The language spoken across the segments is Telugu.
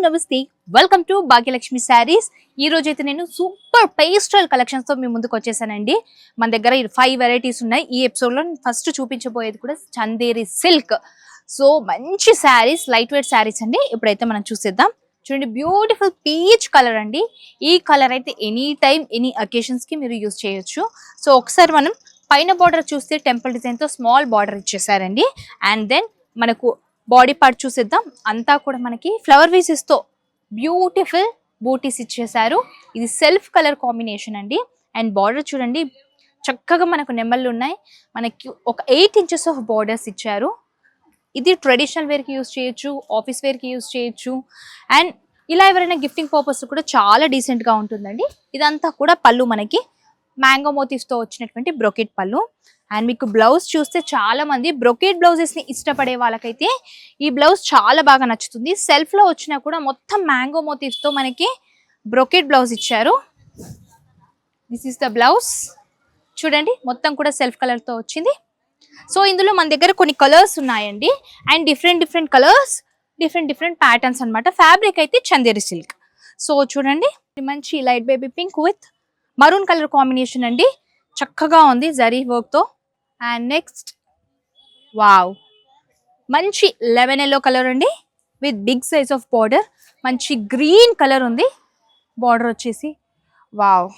నమస్తే వెల్కమ్ టు భాగ్యలక్ష్మి శారీస్. ఈ రోజు అయితే నేను సూపర్ పేస్టల్ కలెక్షన్స్ తో మీ ముందుకు వచ్చేసానండి. మన దగ్గర 5 వెరైటీస్ ఉన్నాయి. ఈ ఎపిసోడ్ లో ఫస్ట్ చూపించబోయేది కూడా చందేరి సిల్క్. సో మంచి శారీస్, లైట్ వెయిట్ శారీస్ అండి. ఇప్పుడైతే మనం చూసేద్దాం. చూడండి, బ్యూటిఫుల్ పీచ్ కలర్ అండి. ఈ కలర్ అయితే ఎనీ టైం ఎనీ అకేషన్స్ కి మీరు యూజ్ చేయొచ్చు. సో ఒకసారి మనం పైన బార్డర్ చూస్తే టెంపుల్ డిజైన్ తో స్మాల్ బార్డర్ ఇచ్చేసారండి. అండ్ దెన్ మనకు బాడీ పార్ట్ చూసేద్దాం. అంతా కూడా మనకి ఫ్లవర్ పీసెస్ తో బ్యూటిఫుల్ బూటీస్ ఇచ్చేసారు. ఇది సెల్ఫ్ కలర్ కాంబినేషన్ అండి. అండ్ బార్డర్ చూడండి, చక్కగా మనకు నెమ్మళ్ళు ఉన్నాయి. మనకి ఒక 8 ఇంచెస్ ఆఫ్ బార్డర్స్ ఇచ్చారు. ఇది ట్రెడిషనల్ వేర్ కి యూజ్ చేయొచ్చు, ఆఫీస్ వేర్ కి యూజ్ చేయొచ్చు. అండ్ ఇలా ఎవరైనా గిఫ్టింగ్ పర్పస్ కూడా చాలా డీసెంట్ గా ఉంటుందండి. ఇదంతా కూడా పళ్ళు, మనకి మ్యాంగో మోటివ్స్ తో వచ్చినటువంటి బ్రొకెట్ పళ్ళు. అండ్ మీకు బ్లౌజ్ చూస్తే చాలా మంది బ్రొకెట్ బ్లౌజెస్ ని ఇష్టపడే వాళ్ళకైతే ఈ బ్లౌజ్ చాలా బాగా నచ్చుతుంది. సెల్ఫ్ లో వచ్చినా కూడా మొత్తం మ్యాంగో మోటివ్స్ తో మనకి బ్రొకెట్ బ్లౌజ్ ఇచ్చారు. This is the blouse. చూడండి, మొత్తం కూడా సెల్ఫ్ కలర్ తో వచ్చింది. సో ఇందులో మన దగ్గర కొన్ని కలర్స్ ఉన్నాయండి. And different colours, different patterns అన్నమాట. ఫ్యాబ్రిక్ అయితే చందేరి సిల్క్. సో చూడండి, మంచి light baby pink with maroon colour combination అండి. చక్కగా ఉంది జరీ వర్క్ తో. అండ్ నెక్స్ట్, వావ్, మంచి లెమన్ ఎల్లో కలర్ అండి with big size of border. మంచి గ్రీన్ కలర్ ఉంది బార్డర్ వచ్చేసి. వావ్,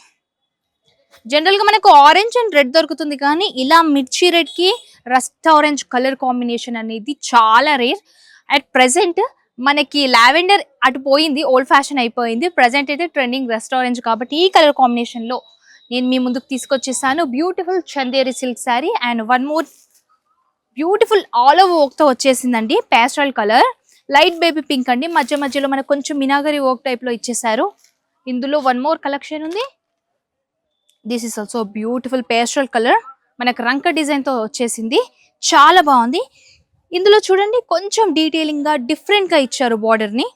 జనరల్ గా మనకు ఆరెంజ్ అండ్ రెడ్ దొరుకుతుంది, కానీ ఇలా మిర్చి రెడ్ కి రస్ట్ ఆరెంజ్ కలర్ కాంబినేషన్ అనేది చాలా రేర్. అట్ ప్రెసెంట్ మనకి లావెండర్ అటు పోయింది, ఓల్డ్ ఫ్యాషన్ అయిపోయింది. ప్రెసెంట్ అయితే ట్రెండింగ్ రస్ట్ ఆరెంజ్, కాబట్టి ఈ కలర్ కాంబినేషన్ లో నేను మీ ముందుకు తీసుకొచ్చేసాను. Beautiful Chanderi silk sari. And one more beautiful all over work తో వచ్చేసిందండి. Pastel colour, light baby pink అండి. మధ్యలో మనకు కొంచెం మినాగరి వర్క్ టైప్ లో ఇచ్చేసారు. ఇందులో వన్ మోర్ కలెక్షన్ ఉంది. This is also beautiful pastel colour, మనకు రంక డిజైన్ తో వచ్చేసింది. చాలా బాగుంది. ఇందులో చూడండి, కొంచెం డీటెయిలింగ్ గా డిఫరెంట్ గా ఇచ్చారు బార్డర్ ని.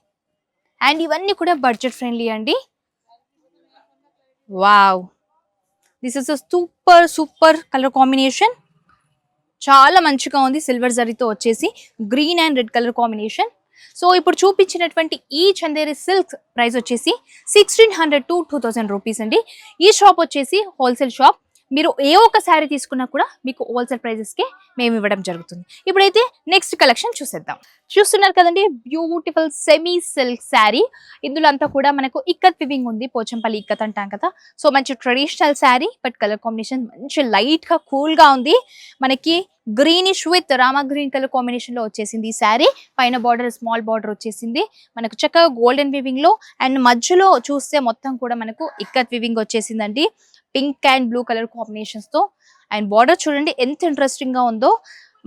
అండ్ ఇవన్నీ కూడా బడ్జెట్ ఫ్రెండ్లీ అండి. Wow, this is super colour combination. చాలా మంచిగా ఉంది. సిల్వర్ జరీతో వచ్చేసి green and red colour combination. So ఇప్పుడు చూపించినటువంటి ఈ చందేరి సిల్క్ ప్రైస్ వచ్చేసి 1600 to 2000 రూపీస్ అండి. ఈ షాప్ వచ్చేసి హోల్సేల్ షాప్. మీరు ఏ ఒక్క శారీ తీసుకున్నా కూడా మీకు హోల్సేల్ ప్రైజెస్ కి మేము ఇవ్వడం జరుగుతుంది. ఇప్పుడైతే నెక్స్ట్ కలెక్షన్ చూసేద్దాం. చూస్తున్నారు కదండి, బ్యూటిఫుల్ సెమీ సిల్క్ శారీ. ఇందులో అంతా కూడా మనకు ఇక్కత్ వివింగ్ ఉంది. పోచంపల్లి ఇక్కత్ అంటాం కదా. సో మంచి traditional sari, but colour combination మంచి లైట్ గా కూల్ గా ఉంది. మనకి greenish with Rama green colour combination లో వచ్చేసింది ఈ శారీ. పైన బార్డర్ స్మాల్ బార్డర్ వచ్చేసింది. మనకు చక్కగా గోల్డెన్ వివింగ్ లో, అండ్ మధ్యలో చూస్తే మొత్తం కూడా మనకు ఇక్కత్ వివింగ్ వచ్చేసిందండి. Pink and blue colour combinations తో. అండ్ బార్డర్ చూడండి ఎంత ఇంట్రెస్టింగ్ గా ఉందో.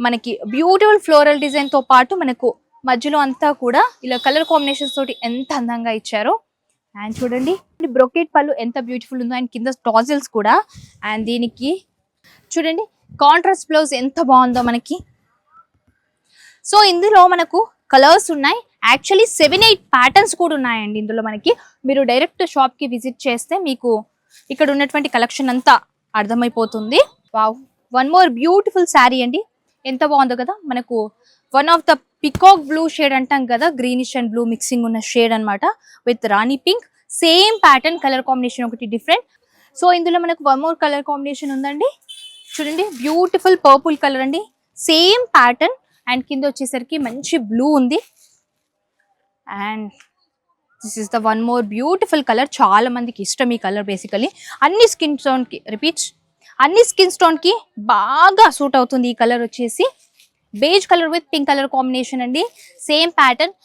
మనకి బ్యూటిఫుల్ ఫ్లోరల్ డిజైన్ తో పాటు మనకు మధ్యలో అంతా కూడా ఇలా కలర్ కాంబినేషన్స్ తోటి ఎంత అందంగా ఇచ్చారో. అండ్ చూడండి, బ్రొకెట్ పళ్ళు ఎంత బ్యూటిఫుల్ ఉందో. అండ్ కింద టాజిల్స్ కూడా. అండ్ దీనికి చూడండి, కాంట్రాస్ట్ బ్లౌజ్ ఎంత బాగుందో మనకి. సో ఇందులో మనకు కలర్స్ ఉన్నాయి. యాక్చువల్లీ 7-8 ప్యాటర్న్స్ కూడా ఉన్నాయండి ఇందులో మనకి. మీరు డైరెక్ట్ షాప్ కి విజిట్ చేస్తే మీకు ఇక్కడ ఉన్నటువంటి కలెక్షన్ అంతా అర్థమైపోతుంది. Wow, one more beautiful sari అండి. ఎంత బాగుందో కదా. మనకు one of the peacock blue shade అంటాం కదా, గ్రీనిష్ అండ్ బ్లూ మిక్సింగ్ ఉన్న షేడ్ అన్నమాట, with Rani pink. Same pattern, colour combination ఒకటి డిఫరెంట్. సో ఇందులో మనకు వన్ మోర్ కలర్ కాంబినేషన్ ఉందండి. చూడండి, బ్యూటిఫుల్ పర్పుల్ కలర్ అండి. Same pattern. అండ్ కింద వచ్చేసరికి మంచి బ్లూ ఉంది. And this is the one more beautiful colour. చాలా మందికి ఇష్టం ఈ కలర్. బేసికలీ అన్ని స్కిన్ టోన్ కి అన్ని స్కిన్ టోన్ కి బాగా సూట్ అవుతుంది ఈ కలర్ వచ్చేసి. Beige colour with pink colour combination అండి. Same pattern.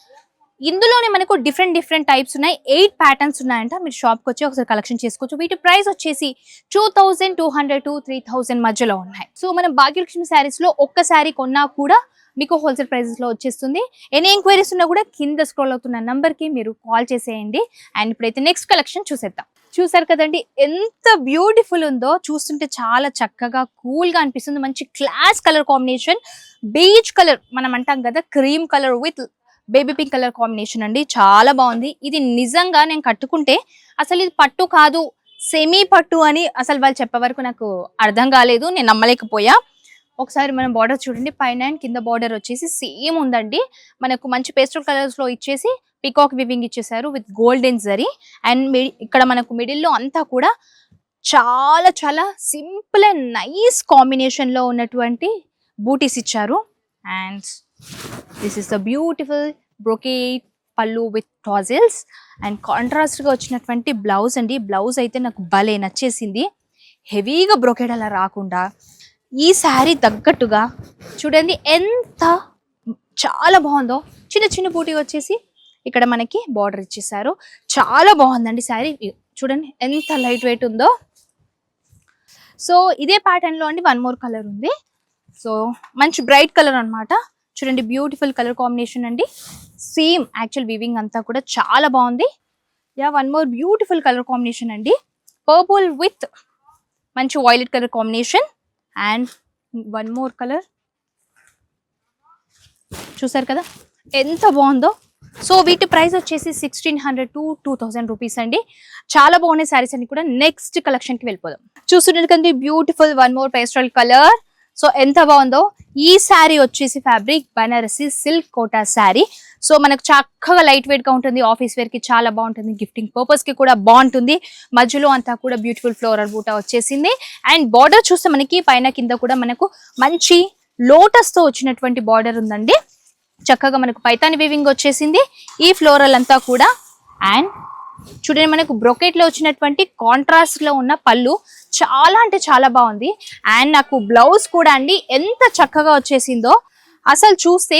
ఇందులోనే మనకు డిఫరెంట్ టైప్స్ ఉన్నాయి. 8 ప్యాటర్న్స్ ఉన్నాయంట. మీరు షాప్కి వచ్చి ఒకసారి కలెక్షన్ చేసుకోవచ్చు. వీటి ప్రైస్ వచ్చేసి 2200 to 3000 మధ్యలో ఉన్నాయి. సో మనం భాగ్యలక్ష్మి శారీస్ లో ఒక్క శారీ కొన్నా కూడా మీకు హోల్సేల్ ప్రైజెస్ లో వచ్చేస్తుంది. ఎనీ ఎంక్వైరీస్ ఉన్నా కూడా కింద స్క్రోల్ అవుతున్న నంబర్ కి మీరు కాల్ చేసేయండి. అండ్ ఇప్పుడైతే నెక్స్ట్ కలెక్షన్ చూసేద్దాం. చూసారు కదండి, ఎంత బ్యూటిఫుల్ ఉందో. చూస్తుంటే చాలా చక్కగా కూల్ గా అనిపిస్తుంది. మంచి class colour combination. Beach colour మనం అంటాం కదా, cream colour with baby pink colour combination అండి. చాలా బాగుంది. ఇది నిజంగా నేను కట్టుకుంటే అసలు ఇది పట్టు కాదు, సెమీ పట్టు అని అసలు వాళ్ళు చెప్పే వరకు నాకు అర్థం కాలేదు. నేను నమ్మలేకపోయా. ఒకసారి మనం బార్డర్ చూడండి, పైన అండ్ కింద బార్డర్ వచ్చేసి సేమ్ ఉందండి. మనకు మంచి పేస్టల్ కలర్స్ లో ఇచ్చేసి పికాక్ వివింగ్ ఇచ్చేసారు విత్ గోల్డెన్ జరీ. అండ్ ఇక్కడ మనకు మిడిల్ లో అంతా కూడా చాలా చాలా సింపుల్ అండ్ నైస్ కాంబినేషన్ లో ఉన్నటువంటి బూటీస్ ఇచ్చారు. And this is the beautiful brocade పళ్ళు విత్ టాజిల్స్ అండ్ కాంట్రాస్ట్ గా వచ్చినటువంటి బ్లౌజ్ అండి. బ్లౌజ్ అయితే నాకు భలే నచ్చేసింది, హెవీగా బ్రొకేట్ అలా రాకుండా ఈ శారీ తగ్గట్టుగా చూడండి ఎంత చాలా బాగుందో. చిన్న చిన్న బూటీ వచ్చేసి ఇక్కడ మనకి బార్డర్ ఇచ్చేసారు. చాలా బాగుందండి శారీ, చూడండి ఎంత లైట్ వెయిట్ ఉందో. సో ఇదే ప్యాటర్న్ లో అండి వన్ మోర్ కలర్ ఉంది. సో మంచి బ్రైట్ కలర్ అన్నమాట. చూడండి బ్యూటిఫుల్ కలర్ కాంబినేషన్ అండి. సేమ్ యాక్చువల్ వీవింగ్ అంతా కూడా చాలా బాగుంది. Yeah one more beautiful colour combination అండి. పర్పుల్ విత్ మంచి violet colour combination and one more colour చూసారు కదా ఎంత బాగుందో. సో వీటి ప్రైస్ వచ్చేసి 1600 to 2000 రూపీస్ అండి. చాలా బాగున్నాయి శారీస్ అన్ని కూడా. నెక్స్ట్ కలెక్షన్ కి వెళ్ళిపోదాం. చూస్తుంటే beautiful one more pastel colour. So ఎంత బాగుందో. ఈ శారీ వచ్చేసి fabric Banarasi silk Kota sari. So మనకు చక్కగా లైట్ వెయిట్ గా ఉంటుంది, ఆఫీస్ వేర్ కి చాలా బాగుంటుంది, గిఫ్టింగ్ పర్పస్ కి కూడా బాగుంటుంది. మధ్యలో అంతా కూడా బ్యూటిఫుల్ ఫ్లోరల్ బూటా వచ్చేసింది. అండ్ బార్డర్ చూస్తే మనకి పైన కింద కూడా మనకు మంచి లోటస్ తో వచ్చినటువంటి బార్డర్ ఉందండి. చక్కగా మనకు పైతాని వీవింగ్ వచ్చేసింది ఈ ఫ్లోరల్ అంతా కూడా. అండ్ చూడండి మనకు బ్రొకెట్ లో వచ్చినటువంటి కాంట్రాస్ట్ లో ఉన్న పళ్ళు చాలా అంటే చాలా బాగుంది. అండ్ నాకు బ్లౌజ్ కూడా అండి ఎంత చక్కగా వచ్చేసిందో. అసలు చూస్తే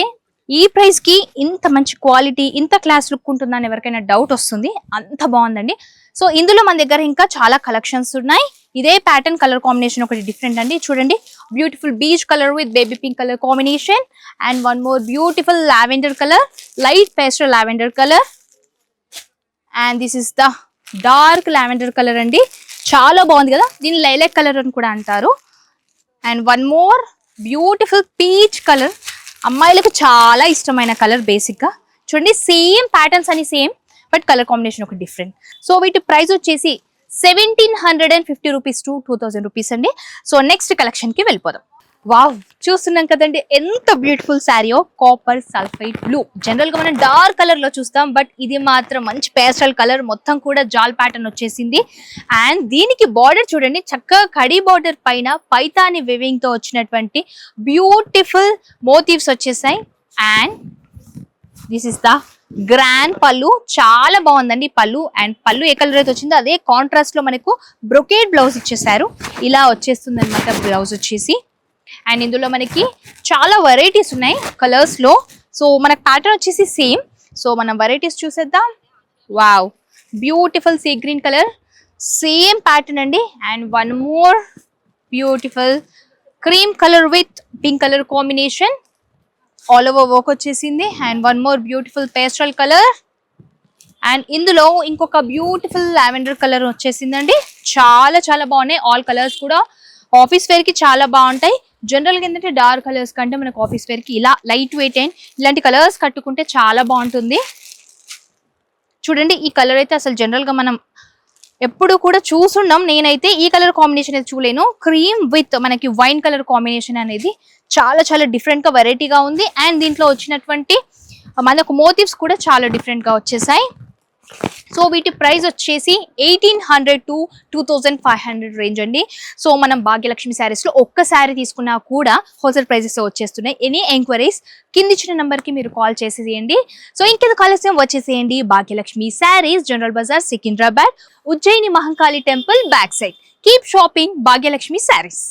ఈ ప్రైస్ కి ఇంత మంచి క్వాలిటీ ఇంత క్లాస్ లుక్ ఉంటుందని ఎవరికైనా డౌట్ వస్తుంది, అంత బాగుందండి. సో ఇందులో మన దగ్గర ఇంకా చాలా కలెక్షన్స్ ఉన్నాయి. ఇదే ప్యాటర్న్ కలర్ కాంబినేషన్ ఒకటి డిఫరెంట్ అండి. చూడండి beautiful beach colour with baby pink colour combination and one more beautiful lavender colour, light pastel lavender colour and this is the dark lavender colour అండి. చాలా బాగుంది కదా, దీన్ని లైలాక్ కలర్ అని కూడా అంటారు. And one more beautiful peach colour, అమ్మాయిలకు చాలా ఇష్టమైన కలర్. బేసిక్ గా చూడండి సేమ్ ప్యాటర్న్స్ అని సేమ్, బట్ కలర్ కాంబినేషన్ ఒక డిఫరెంట్. సో వీటి ప్రైస్ వచ్చేసి 1750 రూపీస్ టు 2000 రూపీస్ అండి. సో నెక్స్ట్ కలెక్షన్ కి వెళ్ళిపోదాం. వావ్, చూస్తున్నాం కదండి ఎంత బ్యూటిఫుల్ శారీయో. కాపర్ సల్ఫైడ్ బ్లూ, జనరల్ గా మనం డార్క్ కలర్ లో చూస్తాం, బట్ ఇది మాత్రం మంచి పేస్టల్ కలర్, మొత్తం కూడా జాల్ ప్యాటర్న్ వచ్చేసింది. అండ్ దీనికి బార్డర్ చూడండి చక్కగా కడి బార్డర్ పైన పైతాని వివింగ్ తో వచ్చినటువంటి బ్యూటిఫుల్ మోటివ్స్ వచ్చేసాయి. And this is the grand పళ్ళు, చాలా బాగుందండి పళ్ళు. అండ్ పళ్ళు ఏ కలర్ అయితే వచ్చిందో అదే కాంట్రాస్ట్ లో మనకు బ్రొకేడ్ బ్లౌజ్ ఇచ్చేసారు. ఇలా వచ్చేస్తుంది అనమాట బ్లౌజ్ వచ్చేసి. అండ్ ఇందులో మనకి చాలా వెరైటీస్ ఉన్నాయి కలర్స్ లో. సో మనకు ప్యాటర్న్ వచ్చేసి సేమ్. సో మనం వెరైటీస్ చూసేద్దాం. Wow, beautiful sea green colour, same pattern అండి. And one more beautiful cream colour with pink colour combination, all over work వచ్చేసింది. And one more beautiful pastel colour. And ఇందులో ఇంకొక బ్యూటిఫుల్ లావెండర్ కలర్ వచ్చేసిందండి. చాలా చాలా బాగున్నాయి. ఆల్ కలర్స్ కూడా ఆఫీస్ వేర్ కి చాలా బాగుంటాయి. జనరల్ గా ఏంటంటే డార్క్ కలర్స్ కంటే మనకు ఆఫీస్ వేర్ కి ఇలా లైట్ వెయిట్ అండ్ ఇలాంటి కలర్స్ కట్టుకుంటే చాలా బాగుంటుంది. చూడండి ఈ కలర్ అయితే అసలు జనరల్ గా మనం ఎప్పుడు కూడా చూసున్నాం, నేనైతే ఈ కలర్ కాంబినేషన్ అయితే చూడలేను. క్రీమ్ విత్ మనకి వైన్ కలర్ కాంబినేషన్ అనేది చాలా చాలా డిఫరెంట్ గా వెరైటీగా ఉంది. అండ్ దీంట్లో వచ్చినటువంటి మనకు మోటివ్స్ కూడా చాలా డిఫరెంట్ గా వచ్చేసాయి. సో వీటి ప్రైస్ వచ్చేసి 1800 to 2500 రేంజ్ అండి. సో మనం భాగ్యలక్ష్మి శారీస్ లో ఒక్క శారీ తీసుకున్నా కూడా హోల్సేల్ ప్రైజెస్ వచ్చేస్తున్నాయి. ఎనీ ఎంక్వైరీస్ కింద ఇచ్చిన నెంబర్ కి మీరు కాల్ చేసేయండి. సో ఇంకేదో కాలేజ్ వచ్చేసేయండి. Bhagyalakshmi sarees, general Bazaar, Secunderabad, Ujjaini Mahankali temple back side. Keep shopping Bhagyalakshmi saris.